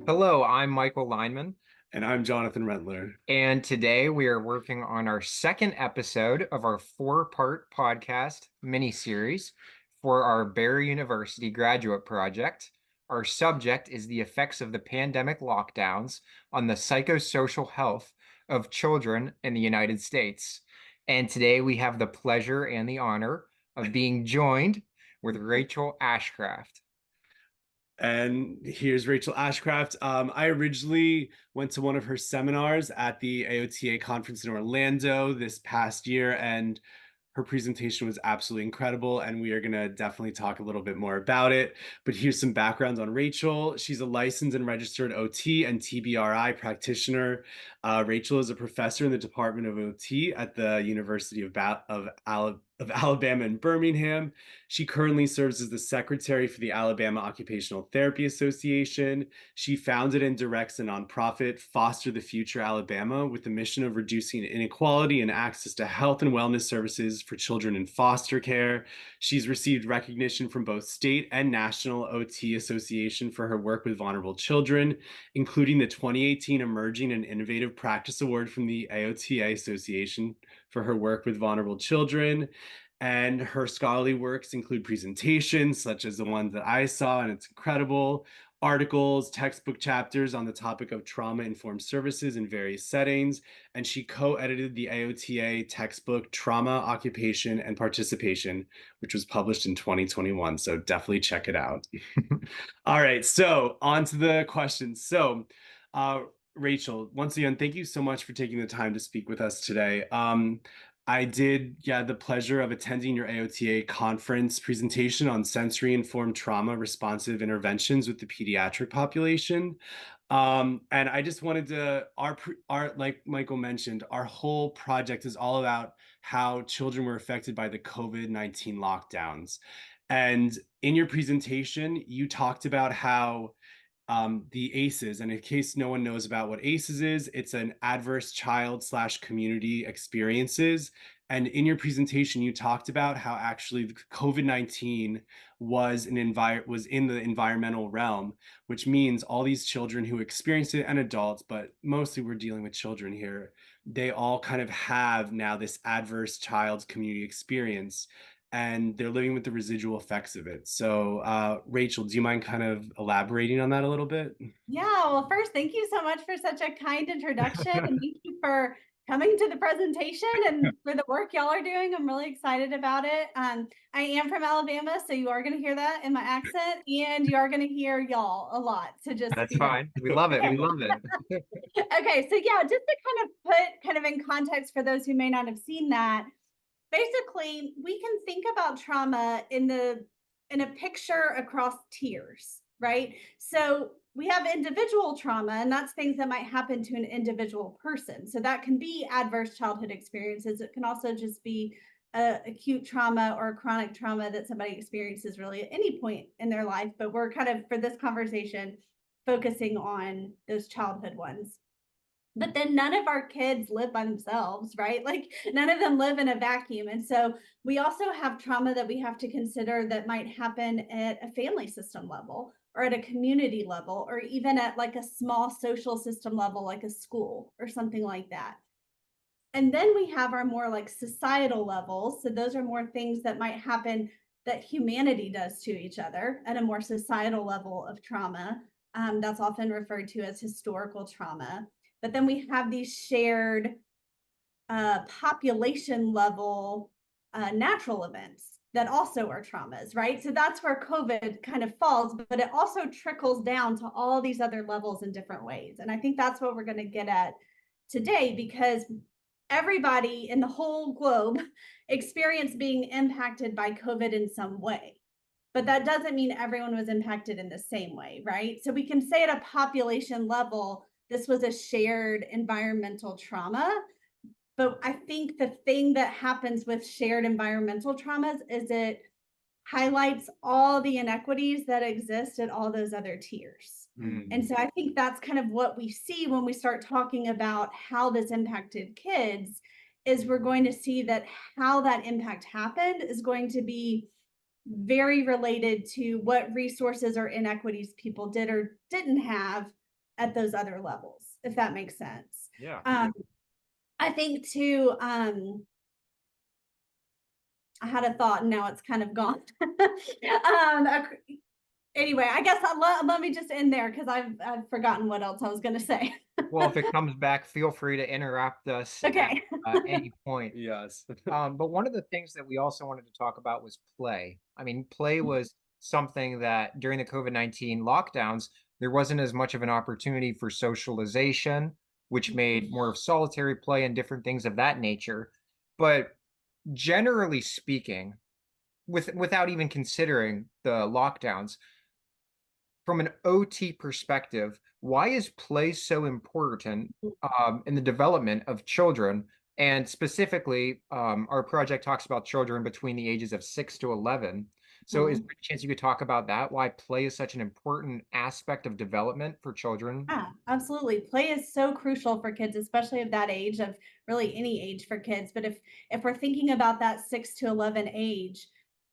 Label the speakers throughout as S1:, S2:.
S1: Hello, I'm Michael Lineman,
S2: And I'm Jonathan Rentler.
S1: and today we are working on our second episode of our four-part podcast mini-series for our Barry University graduate project. Our subject is the effects of the pandemic lockdowns on the psychosocial health of children in the United States. And today we have the pleasure and the honor of being joined with Rachel Ashcraft.
S2: And here's Rachel Ashcraft. I originally went to one of her seminars at the AOTA conference in Orlando this past year, and her presentation was absolutely incredible, and we are going to definitely talk a little bit more about it. But here's some background on Rachel. She's a licensed and registered OT and TBRI practitioner. Rachel is a professor in the Department of OT at the University of Alabama in Birmingham. She currently serves as the secretary for the Alabama Occupational Therapy Association. She founded and directs a nonprofit, Foster the Future Alabama, with the mission of reducing inequality and access to health and wellness services for children in foster care. She's received recognition from both state and national OT Association for her work with vulnerable children, including the 2018 Emerging and Innovative Practice Award from the AOTA Association for her work with vulnerable children. And her scholarly works include presentations, such as the one that I saw, and it's incredible, articles, textbook chapters on the topic of trauma-informed services in various settings, and she co-edited the AOTA textbook Trauma, Occupation, and Participation, which was published in 2021, so definitely check it out. All right, so on to the questions. Uh, Rachel, once again, thank you so much for taking the time to speak with us today. I did, the pleasure of attending your AOTA conference presentation on sensory-informed trauma responsive interventions with the pediatric population. And I just wanted to, like Michael mentioned, our whole project is all about how children were affected by the COVID-19 lockdowns. And in your presentation, you talked about how the ACEs, and in case no one knows about what ACEs is, it's an adverse child slash community experiences. And in your presentation, you talked about how actually COVID-19 was was in the environmental realm, which means all these children who experience it and adults, but mostly we're dealing with children here, they all kind of have now this adverse child community experience, and they're living with the residual effects of it. So, Rachel, do you mind kind of elaborating on that a little bit?
S3: Yeah, well, first, thank you so much for such a kind introduction, and thank you for coming to the presentation and for the work y'all are doing. I'm really excited about it. I am from Alabama, so you are going to hear that in my accent, and you are going to hear y'all a lot. So just
S1: That's
S3: be ready.
S1: fine. We love it. We love it.
S3: Okay, so yeah, just to kind of put kind of in context for those who may not have seen that, basically, we can think about trauma in a picture across tiers, right? So we have individual trauma, and that's things that might happen to an individual person. So that can be adverse childhood experiences. It can also just be acute trauma or chronic trauma that somebody experiences really at any point in their life. But we're kind of, for this conversation, focusing on those childhood ones. But then none of our kids live by themselves, right? Like none of them live in a vacuum. And so we also have trauma that we have to consider that might happen at a family system level or at a community level, or even at like a small social system level, like a school or something like that. And then we have our more like societal levels. So those are more things that might happen that humanity does to each other at a more societal level of trauma. That's often referred to as historical trauma. But then we have these shared population level natural events that also are traumas, right? So that's where COVID kind of falls, but it also trickles down to all these other levels in different ways. And I think that's what we're going to get at today, because everybody in the whole globe experienced being impacted by COVID in some way. But that doesn't mean everyone was impacted in the same way, right? So we can say at a population level, this was a shared environmental trauma. But I think the thing that happens with shared environmental traumas is it highlights all the inequities that exist at all those other tiers. And so I think that's kind of what we see when we start talking about how this impacted kids, is we're going to see that how that impact happened is going to be very related to what resources or inequities people did or didn't have at those other levels, if that makes sense.
S1: Yeah.
S3: I think too, I had a thought and now it's kind of gone. Anyway, I guess let me just end there because I've forgotten what else I was going to say.
S1: Well, if it comes back, feel free to interrupt us
S3: Okay.
S1: at any point.
S2: Yes.
S1: But one of the things that we also wanted to talk about was play. I mean, play was something that during the COVID-19 lockdowns, there wasn't as much of an opportunity for socialization, which made more of solitary play and different things of that nature. But generally speaking, without even considering the lockdowns, from an OT perspective, why is play so important in the development of children? And specifically, our project talks about children between the ages of 6 to 11. So is there a chance you could talk about that? Why play is such an important aspect of development for children?
S3: Yeah, absolutely. Play is so crucial for kids, especially of that age, of really any age for kids. But if we're thinking about that 6 to 11 age,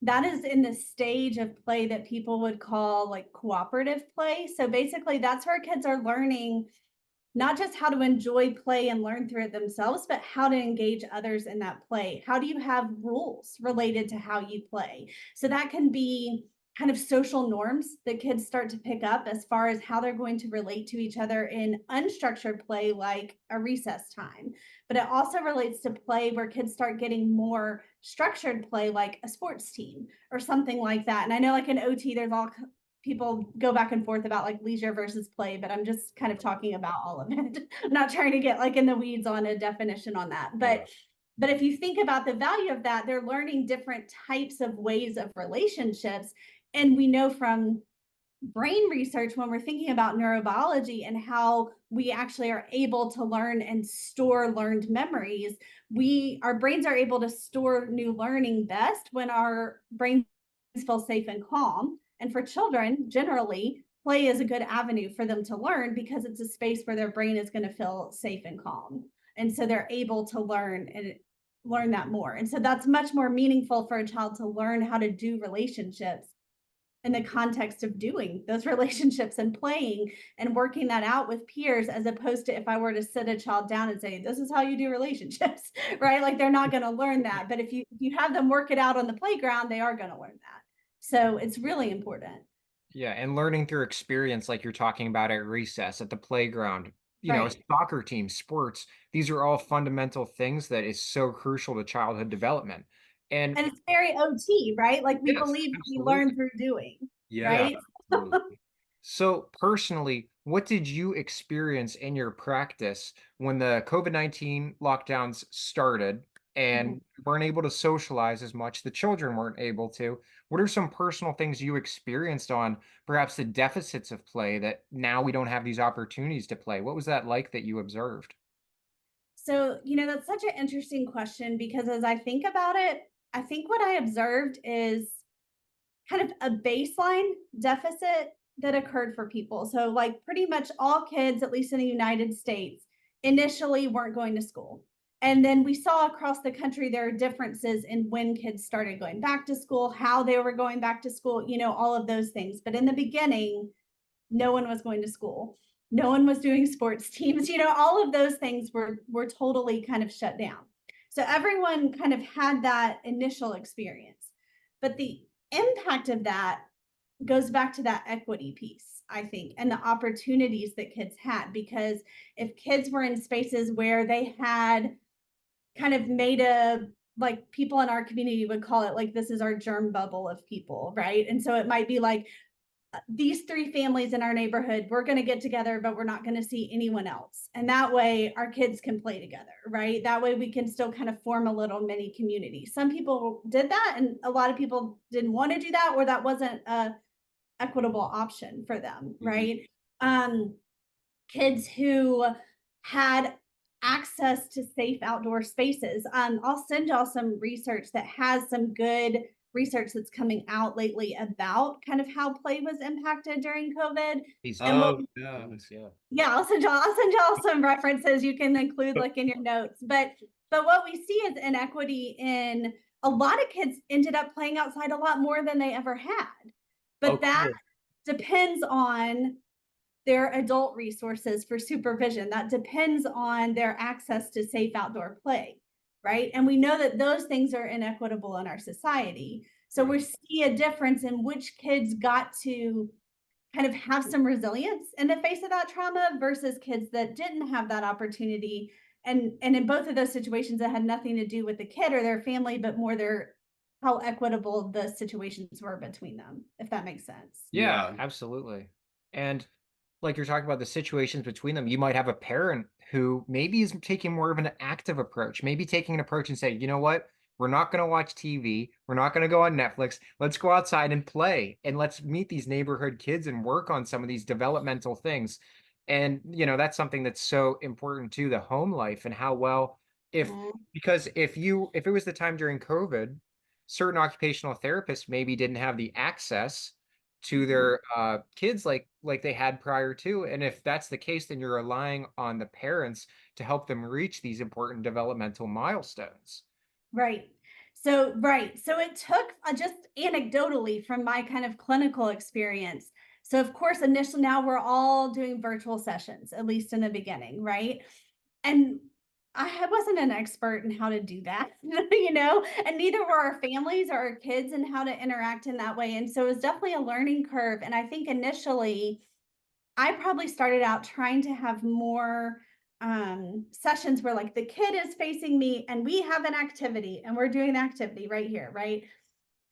S3: that is in the stage of play that people would call like cooperative play. So basically, that's where kids are learning not just how to enjoy play and learn through it themselves, but how to engage others in that play. How do you have rules related to how you play? So that can be kind of social norms that kids start to pick up as far as how they're going to relate to each other in unstructured play, like a recess time. But it also relates to play where kids start getting more structured play, like a sports team or something like that. And I know, like in OT, there's all people go back and forth about like leisure versus play, but I'm just kind of talking about all of it. I'm not trying to get like in the weeds on a definition on that. But if you think about the value of that, they're learning different types of ways of relationships. And we know from brain research when we're thinking about neurobiology and how we actually are able to learn and store learned memories, our brains are able to store new learning best when our brains feel safe and calm. And for children, generally, play is a good avenue for them to learn because it's a space where their brain is going to feel safe and calm. And so they're able to learn that more. And so that's much more meaningful for a child to learn how to do relationships in the context of doing those relationships and playing and working that out with peers, as opposed to if I were to sit a child down and say, this is how you do relationships, right? Like they're not going to learn that. But if you have them work it out on the playground, they are going to learn that. So it's really important.
S1: Yeah, and learning through experience, like you're talking about at recess, at the playground,
S3: Right.
S1: soccer team, sports, these are all fundamental things that is so crucial to childhood development. And
S3: And it's very OT, right? Like we
S1: yes,
S3: believe we
S1: absolutely.
S3: learn through doing,
S2: Yeah.
S3: right?
S2: Absolutely.
S1: So personally, what did you experience in your practice when the COVID-19 lockdowns started and you weren't able to socialize as much, the children weren't able to? What are some personal things you experienced on perhaps the deficits of play that now we don't have these opportunities to play? What was that like that you observed?
S3: So, that's such an interesting question because as I think about it, I think what I observed is kind of a baseline deficit that occurred for people. So, like, pretty much all kids, at least in the United States, initially weren't going to school. And then we saw across the country there are differences in when kids started going back to school, how they were going back to school, all of those things. But in the beginning, no one was going to school. No one was doing sports teams. All of those things were totally kind of shut down. So everyone kind of had that initial experience. But the impact of that goes back to that equity piece, I think, and the opportunities that kids had. Because if kids were in spaces where they had kind of made like people in our community would call it like, this is our germ bubble of people, right? And so it might be like, these three families in our neighborhood, we're going to get together, but we're not going to see anyone else. And that way our kids can play together, right? That way we can still kind of form a little mini community. Some people did that and a lot of people didn't want to do that, or that wasn't a equitable option for them, right? Kids who had access to safe outdoor spaces. I'll send y'all some research that has some good research that's coming out lately about kind of how play was impacted during COVID. And what,
S2: Oh, yeah.
S3: yeah, I'll send y'all some references you can include like in your notes. But what we see is inequity in a lot of kids ended up playing outside a lot more than they ever had. But that
S2: Okay.
S3: depends on their adult resources for supervision. That depends on their access to safe outdoor play, right? And we know that those things are inequitable in our society. So we see a difference in which kids got to kind of have some resilience in the face of that trauma versus kids that didn't have that opportunity. And in both of those situations, that had nothing to do with the kid or their family, but more their how equitable the situations were between them, if that makes sense.
S1: Yeah, absolutely. And like you're talking about the situations between them, you might have a parent who maybe is taking more of an active approach, maybe taking an approach and say, you know what? We're not going to watch TV. We're not going to go on Netflix. Let's go outside and play and let's meet these neighborhood kids and work on some of these developmental things. And, you know, that's something that's so important to the home life and how well, if, because if it was the time during COVID, certain occupational therapists maybe didn't have the access to their kids like they had prior to. And if that's the case, then you're relying on the parents to help them reach these important developmental milestones.
S3: Right. So it took just anecdotally from my kind of clinical experience. So of course, initially now we're all doing virtual sessions, at least in the beginning, right? And I wasn't an expert in how to do that, you know, and neither were our families or our kids in how to interact in that way. And so it was definitely a learning curve. And I think initially I probably started out trying to have more sessions where like the kid is facing me and we have an activity and we're doing the activity right here, right?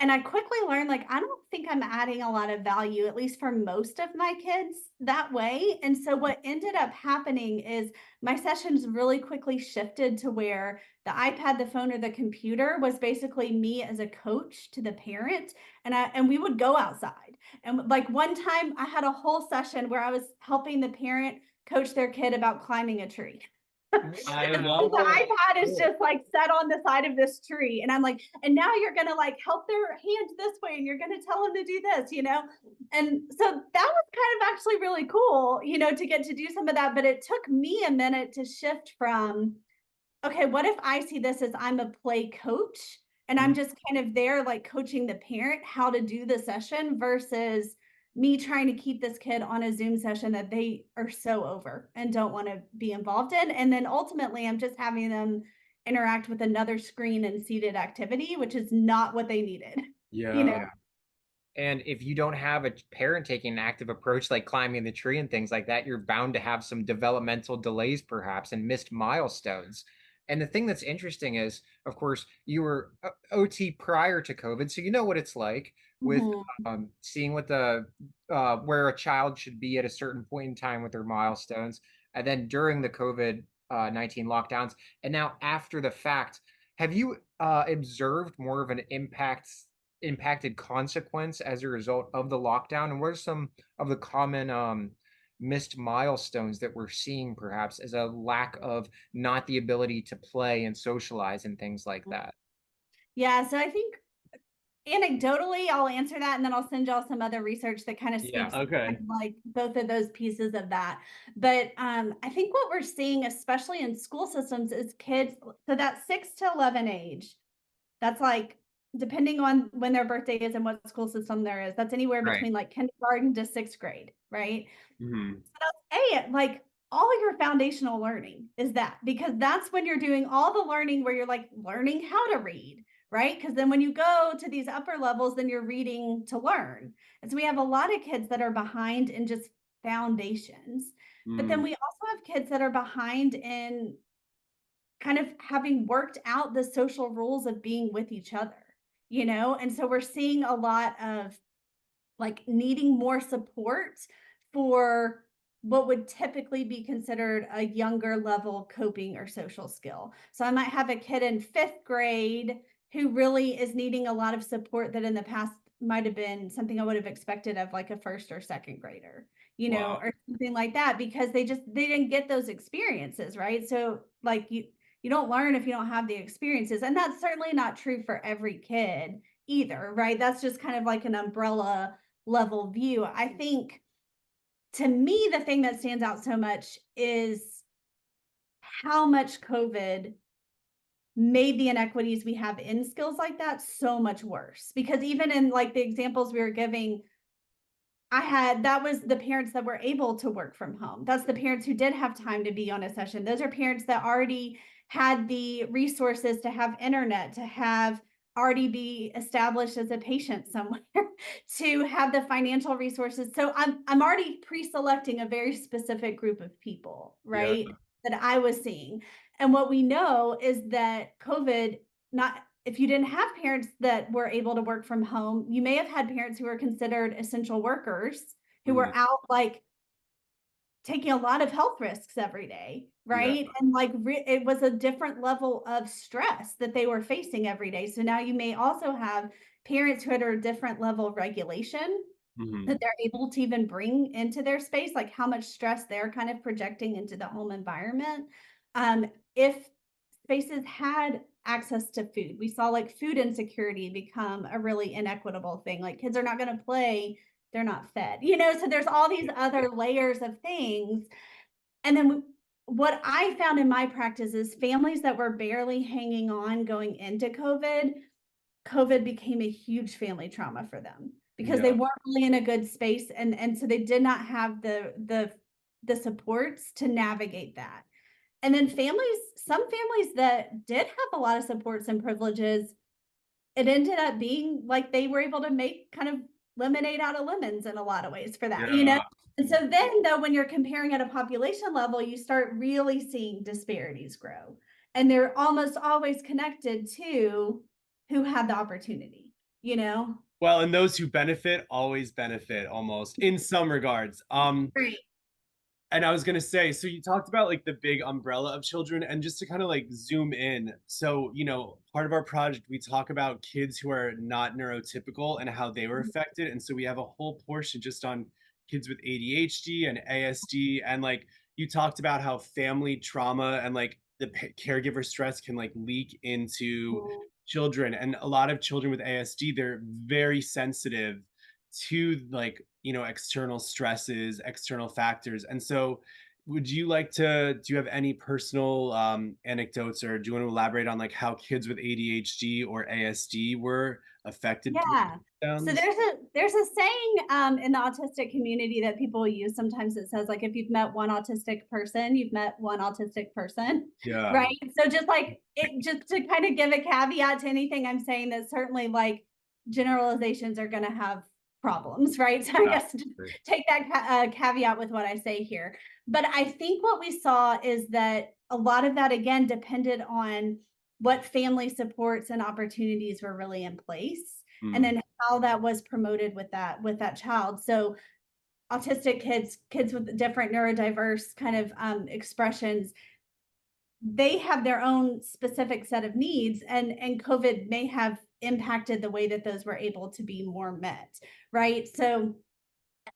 S3: And I quickly learned, like, I don't think I'm adding a lot of value, at least for most of my kids, that way. And so what ended up happening is my sessions really quickly shifted to where the iPad, the phone, or the computer was basically me as a coach to the parent. And we would go outside. And like one time I had a whole session where I was helping the parent coach their kid about climbing a tree.
S2: I
S3: The
S2: love
S3: iPad is just like set on the side of this tree. And I'm like, and now you're going to like help their hand this way and you're going to tell them to do this, you know? And so that was kind of actually really cool, you know, to get to do some of that. But it took me a minute to shift from, okay, what if I see this as I'm a play coach and I'm just kind of there like coaching the parent how to do the session versus me trying to keep this kid on a Zoom session that they are so over and don't want to be involved in. And then ultimately, I'm just having them interact with another screen and seated activity, which is not what they needed. You know?
S1: And if you don't have a parent taking an active approach, like climbing the tree and things like that, you're bound to have some developmental delays, perhaps, and missed milestones. And the thing that's interesting is, of course, you were OT prior to COVID, so you know what it's like with seeing what the where a child should be at a certain point in time with their milestones, and then during the COVID-19 lockdowns, and now after the fact, have you observed more of an impacted consequence as a result of the lockdown? And what are some of the common missed milestones that we're seeing perhaps as a lack of not the ability to play and socialize and things like that?
S3: Yeah, so I think anecdotally, I'll answer that and then I'll send y'all some other research that kind of speaks to kind of like both of those pieces of that. But I think what we're seeing, especially in school systems, is kids, so that 6 to 11 age, that's like depending on when their birthday is and what school system there is, that's anywhere between like kindergarten to 6th grade, right? So like all your foundational learning is that, because that's when you're doing all the learning where you're like learning how to read, right? Because then when you go to these upper levels, then you're reading to learn. And so we have a lot of kids that are behind in just foundations. But then we also have kids that are behind in kind of having worked out the social rules of being with each other, you know? And so we're seeing a lot of like needing more support for what would typically be considered a younger level coping or social skill. So I might have a kid in 5th grade who really is needing a lot of support that in the past might have been something I would have expected of like a 1st or 2nd grader, you know, or something like that, because they didn't get those experiences, right? So like you don't learn if you don't have the experiences. And that's certainly not true for every kid either, right? That's just kind of like an umbrella level view. I think to me, the thing that stands out so much is how much COVID made the inequities we have in skills like that so much worse. Because even in like the examples we were giving, that was the parents that were able to work from home. That's the parents who did have time to be on a session. Those are parents that already had the resources to have internet, to have already be established as a patient somewhere, to have the financial resources. So I'm already pre-selecting a very specific group of people,
S2: Yeah.
S3: right? That I was seeing. And what we know is that COVID, not if you didn't have parents that were able to work from home, you may have had parents who were considered essential workers who
S2: Mm,
S3: were out like taking a lot of health risks every day,
S2: yeah.
S3: right? And like it was a different level of stress that they were facing every day. So now you may also have parents who are a different level of regulation
S2: Mhm.
S3: that they're able to even bring into their space, like how much stress they're kind of projecting into the home environment. If spaces had access to food, we saw like food insecurity become a really inequitable thing. Like kids are not going to play, they're not fed, so there's all these other layers of things. And then what I found in my practice is families that were barely hanging on going into COVID became a huge family trauma for them because they
S2: Yeah.
S3: weren't really in a good space, and so they did not have the supports to navigate that. And then some families that did have a lot of supports and privileges, it ended up being like they were able to make kind of lemonade out of lemons in a lot of ways for that, you know?
S2: Yeah.
S3: And so then though, when you're comparing at a population level, you start really seeing disparities grow. And they're almost always connected to who had the opportunity, you know?
S2: Well, and those who benefit always benefit almost in some regards.
S3: Right.
S2: And I was gonna say, so you talked about like the big umbrella of children, and just to kind of like zoom in. So, part of our project, we talk about kids who are not neurotypical and how they were affected. And so we have a whole portion just on kids with ADHD and ASD. And like you talked about how family trauma and like the caregiver stress can like leak into
S3: Mhm.
S2: children. And a lot of children with ASD, they're very sensitive to like external stresses, external factors. And so would you like to do you have any personal anecdotes, or do you want to elaborate on like how kids with ADHD or ASD were affected through
S3: Yeah. So
S2: lockdowns?
S3: there's a saying in the autistic community that people use. Sometimes it says like if you've met one autistic person, you've met one autistic person,
S2: Yeah.
S3: right? So just like it, just to kind of give a caveat to anything I'm saying, that certainly like generalizations are going to have problems, right? So I
S2: Yeah.
S3: guess just take that caveat with what I say here. But I think what we saw is that a lot of that again depended on what family supports and opportunities were really in place, and
S2: Mm,
S3: then how that was promoted with that child. So autistic kids with different neurodiverse kind of expressions, they have their own specific set of needs, and COVID may have impacted the way that those were able to be more met, right? So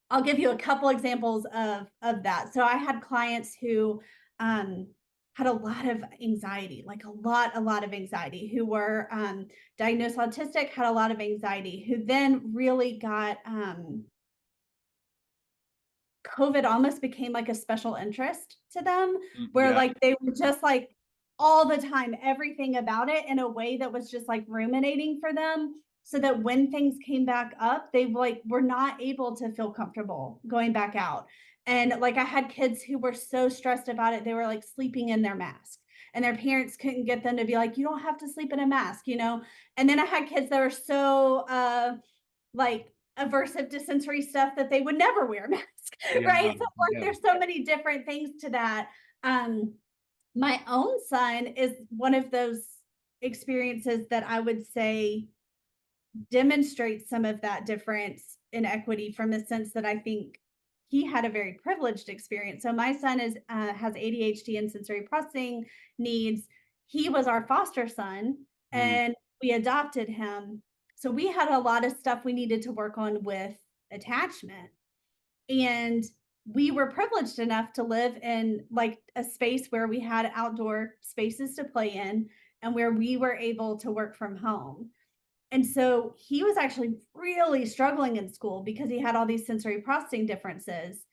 S3: I'll give you a couple examples of that. So I had clients who um, had a lot of anxiety, like a lot of anxiety, who were diagnosed autistic, had a lot of anxiety, who then really got COVID almost became like a special interest to them, where
S2: yeah.
S3: like they were just like all the time, everything about it in a way that was just like ruminating for them. So that when things came back up, they like were not able to feel comfortable going back out. And like I had kids who were so stressed about it, they were like sleeping in their mask. And their parents couldn't get them to be like, you don't have to sleep in a mask, you know? And then I had kids that were so like aversive to sensory stuff that they would never wear a mask,
S2: Yeah.
S3: right? So like
S2: Yeah.
S3: there's so many different things to that. Um, my own son is one of those experiences that I would say demonstrates some of that difference in equity, from the sense that I think he had a very privileged experience. So my son has ADHD and sensory processing needs. He was our foster son,
S2: Mm,
S3: and we adopted him. So we had a lot of stuff we needed to work on with attachment. And we were privileged enough to live in like a space where we had outdoor spaces to play in, and where we were able to work from home. And so he was actually really struggling in school because he had all these sensory processing differences.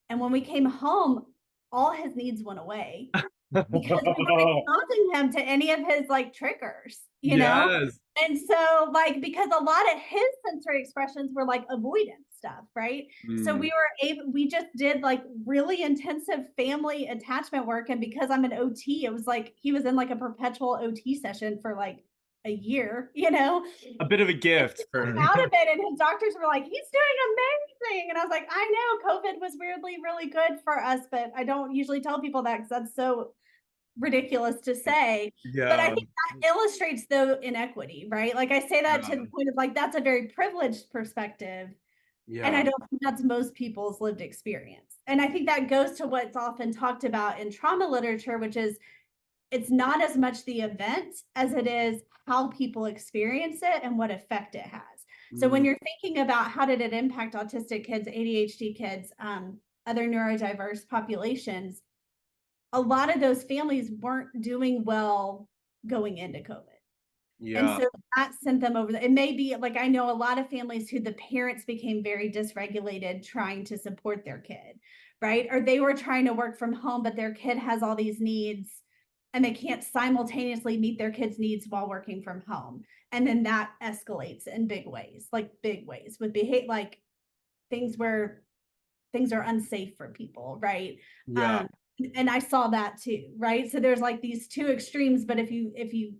S3: And when we came home, all his needs went away. because we weren't exposing him to any of his like triggers, you know?
S2: Yes.
S3: And so, like, because a lot of his sensory expressions were like avoidance stuff, right? So
S2: Mm.
S3: we just did like really intensive family attachment work. And because I'm an OT, it was like he was in like a perpetual OT session for like a year, you know?
S2: A bit of a gift for
S3: Out of it, and his doctors were like, he's doing amazing. And I was like, I know COVID was weirdly really good for us, but I don't usually tell people that because that's so ridiculous to say. But I
S2: yeah.
S3: think that illustrates the inequity, right? Like I say that to
S2: Yeah.
S3: the point of like that's a very privileged perspective. And I
S2: Yeah.
S3: don't think that's most people's lived experience. And I think that goes to what's often talked about in trauma literature, which is it's not as much the event as it is how people experience it and what effect it has. So when
S2: Mm.
S3: you're thinking about how did it impact autistic kids, ADHD kids, other neurodiverse populations, a lot of those families weren't doing well going into COVID. And
S2: Yeah.
S3: so that sent them over. It may be like I know a lot of families who the parents became very dysregulated trying to support their kid, right? Or they were trying to work from home, but their kid has all these needs and they can't simultaneously meet their kids' needs while working from home. And then that escalates in big ways, like big ways with behavior, like things where things are unsafe for people, right?
S2: Yeah.
S3: Um, and I saw that too, right? So there's like these two extremes, but if you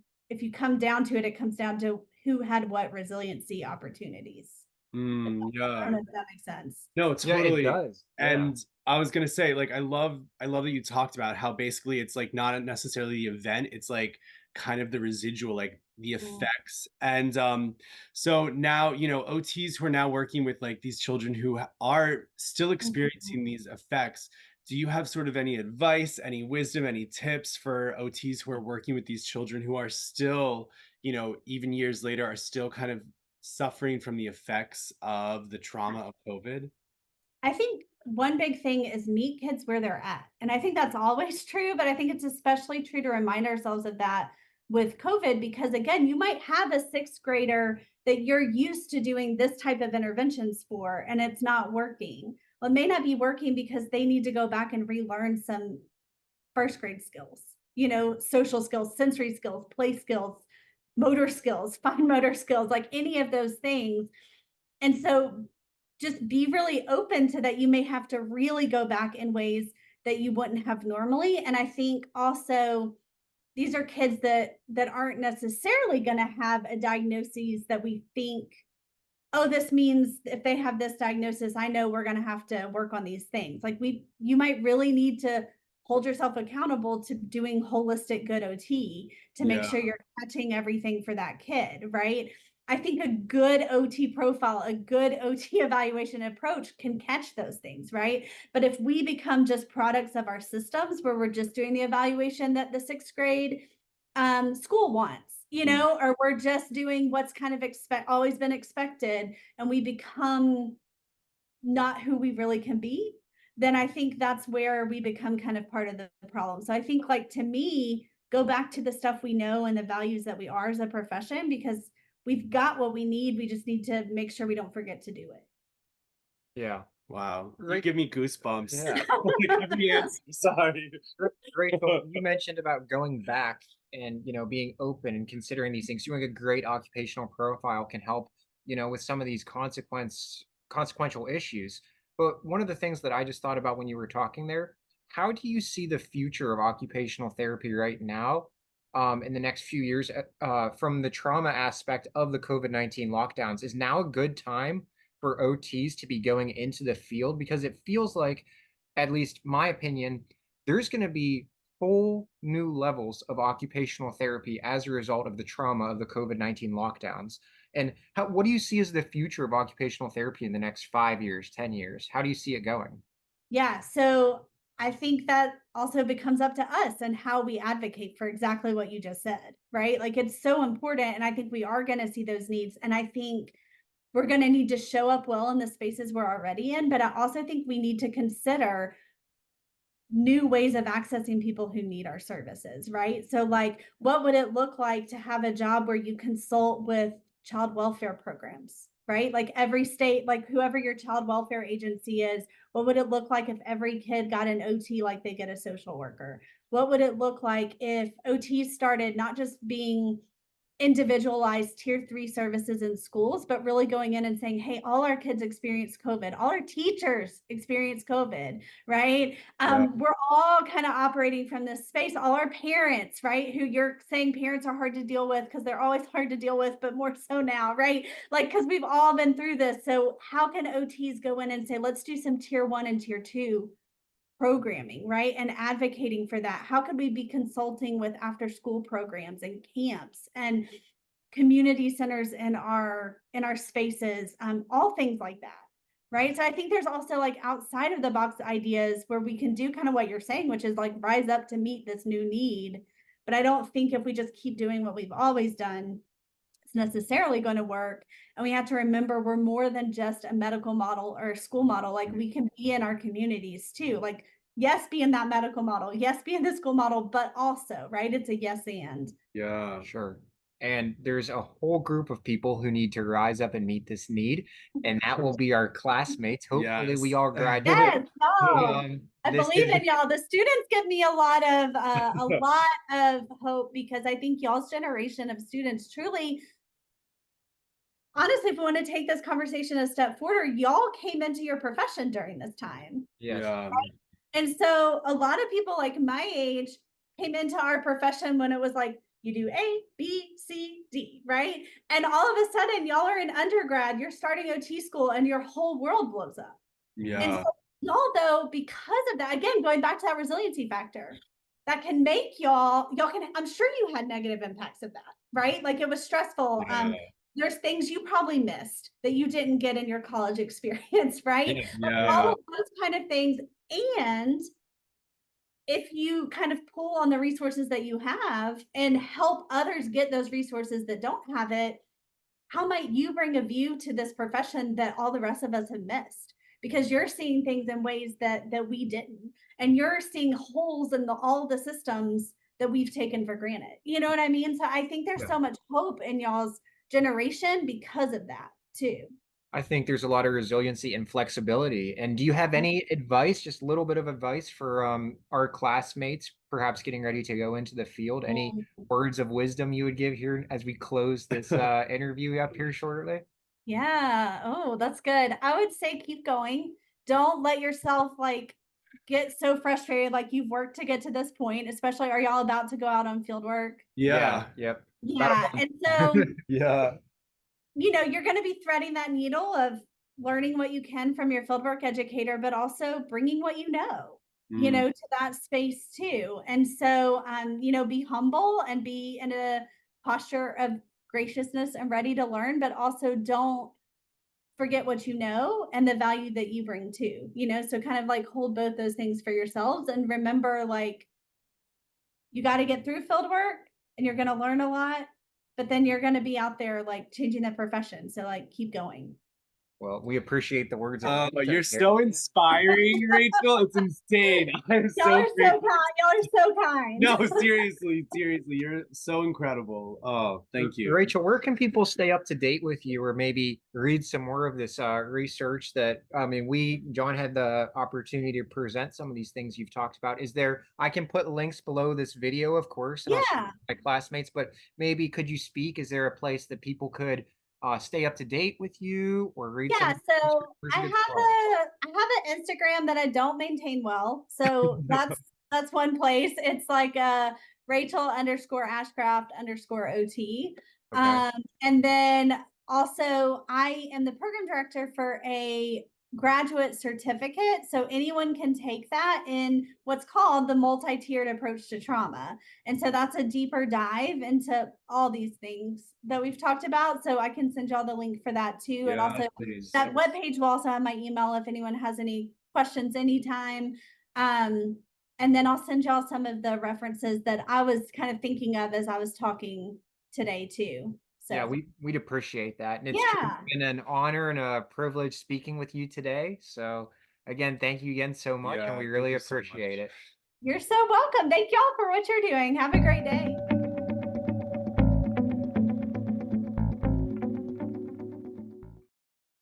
S3: come down to it, it comes down to who had what resiliency opportunities. I don't
S2: Yeah.
S3: know if that makes sense.
S2: No,
S1: Yeah, it
S2: totally.
S1: does. Yeah.
S2: And I was gonna say, like, I love that you talked about how basically it's like not necessarily the event, it's like kind of the residual, like the
S3: Mm.
S2: effects. And so now, OTs who are now working with like these children who are still
S3: Mhm.
S2: experiencing these effects, do you have sort of any advice, any wisdom, any tips for OTs who are working with these children who are still, even years later, are still kind of suffering from the effects of the trauma of COVID?
S3: I think one big thing is meet kids where they're at. And I think that's always true, but I think it's especially true to remind ourselves of that with COVID, because again, you might have a sixth grader that you're used to doing this type of interventions for, and it's not working. Well, it may not be working because they need to go back and relearn some first grade skills, social skills, sensory skills, play skills, motor skills, fine motor skills, like any of those things. And so just be really open to that. You may have to really go back in ways that you wouldn't have normally. And I think also these are kids that aren't necessarily going to have a diagnosis that we think, oh, this means if they have this diagnosis, I know we're going to have to work on these things. Like you might really need to hold yourself accountable to doing holistic good OT to make
S2: Yeah.
S3: sure you're catching everything for that kid, right? I think a good OT profile, a good OT evaluation approach can catch those things, right? But if we become just products of our systems where we're just doing the evaluation that the sixth grade school wants,
S2: Mm.
S3: or we're just doing what's kind of always been expected, and we become not who we really can be, then I think that's where we become kind of part of the problem. So I think, like, to me, go back to the stuff we know and the values that we are as a profession, because we've got what we need. We just need to make sure we don't forget to do it.
S1: Yeah.
S2: Wow. You
S1: Right.
S2: give me goosebumps.
S1: Yeah.
S2: Like every answer. Sorry.
S1: Rachel, you mentioned about going back and being open and considering these things. Doing a great occupational profile can help, with some of these consequential issues. But one of the things that I just thought about when you were talking there, how do you see the future of occupational therapy right now, in the next few years, from the trauma aspect of the COVID-19 lockdowns? Is now a good time for OTs to be going into the field? Because it feels like, at least my opinion, there's going to be whole new levels of occupational therapy as a result of the trauma of the COVID-19 lockdowns. And what do you see as the future of occupational therapy in the next 5 years, 10 years? How do you see it going?
S3: Yeah. So I think that also becomes up to us and how we advocate for exactly what you just said, right? Like it's so important. And I think we are going to see those needs. And I think we're going to need to show up well in the spaces we're already in. But I also think we need to consider new ways of accessing people who need our services, right? So, like, what would it look like to have a job where you consult with child welfare programs, right? Like every state, like whoever your child welfare agency is, what would it look like if every kid got an OT like they get a social worker? What would it look like if OT started not just being individualized tier 3 services in schools, but really going in and saying, hey, all our kids experience COVID, all our teachers experience COVID, right?
S1: Yeah.
S3: We're all kind of operating from this space, all our parents, right? Who you're saying parents are hard to deal with because they're always hard to deal with, but more so now, right? Like, because we've all been through this. So how can OTs go in and say, let's do some tier 1 and tier 2 programming, right? And advocating for that. How could we be consulting with after school programs and camps and community centers in our spaces, all things like that, right? So I think there's also like outside of the box ideas where we can do kind of what you're saying, which is like rise up to meet this new need. But I don't think if we just keep doing what we've always done, it's necessarily going to work. And we have to remember we're more than just a medical model or a school model. Like we can be in our communities too. Like, yes, be in that medical model. Yes, be in the school model, but also, right? It's a yes and.
S2: Yeah.
S1: Sure. And there's a whole group of people who need to rise up and meet this need, and that will be our classmates. Hopefully, we
S2: Yes.
S1: all graduate.
S3: Yes, no. I
S1: This
S3: believe
S1: is
S3: in y'all. The students give me a lot of hope because I think y'all's generation of students truly, honestly, if we want to take this conversation a step forward, y'all came into your profession during this time.
S1: yes.
S2: Yeah.
S3: And so a lot of people like my age came into our profession when it was like, you do A, B, C, D, right? And all of a sudden, y'all are in undergrad, you're starting OT school, and your whole world blows up. And
S2: Yeah.
S3: so y'all, though, because of that, again, going back to that resiliency factor, that can make y'all can, I'm sure you had negative impacts of that, right? Like it was stressful.
S2: Yeah.
S3: There's things you probably missed that you didn't get in your college experience, right? Like all
S2: Yeah.
S3: of those kind of things. And if you kind of pull on the resources that you have and help others get those resources that don't have it, how might you bring a view to this profession that all the rest of us have missed? Because you're seeing things in ways that we didn't, and you're seeing holes in all the systems that we've taken for granted. You know what I mean? So I think there's so much hope in y'all's generation because of that too.
S1: I think there's a lot of resiliency and flexibility. And do you have any advice, just a little bit of advice for our classmates, perhaps getting ready to go into the field? Any words of wisdom you would give here as we close this interview up here shortly?
S3: Yeah. Oh, that's good. I would say keep going. Don't let yourself like get so frustrated like you've worked to get to this point, especially are y'all about to go out on field work?
S2: Yeah.
S1: Yep.
S3: Yeah. And so,
S2: Yeah.
S3: you're going to be threading that needle of learning what you can from your fieldwork educator, but also bringing what you know, to that space too. And so, be humble and be in a posture of graciousness and ready to learn, but also don't forget what you know and the value that you bring too, so kind of like hold both those things for yourselves and remember like you got to get through field work and you're going to learn a lot, but then you're going to be out there like changing the profession. So like keep going.
S1: Well, we appreciate the words.
S2: You're so inspiring, Rachel. It's insane. I'm
S3: Y'all
S2: so
S3: are so
S2: grateful.
S3: kind. Y'all are so kind.
S2: No, seriously, you're so incredible. Oh, thank you.
S1: Rachel, where can people stay up to date with you or maybe read some more of this research that, I mean, John had the opportunity to present some of these things you've talked about. I can put links below this video, of course, and
S3: Yeah.
S1: my classmates, but maybe could you speak? Is there a place that people could stay up to date with you or read
S3: Yeah,
S1: some?
S3: so I have an Instagram that I don't maintain well. So that's one place. It's like Rachel_Ashcraft_OT.
S1: Okay.
S3: And then also I am the program director for a graduate certificate. So anyone can take that in what's called the multi-tiered approach to trauma. And so that's a deeper dive into all these things that we've talked about. So I can send y'all the link for that too.
S2: Yeah,
S3: and also
S2: please.
S3: that webpage will also have my email if anyone has any questions anytime. And then I'll send y'all some of the references that I was kind of thinking of as I was talking today too. So
S1: yeah, we'd appreciate that. And it's been an honor and a privilege speaking with you today. So again, thank you again so much, and we really appreciate it.
S3: You're so welcome. Thank y'all for what you're doing. Have a great day.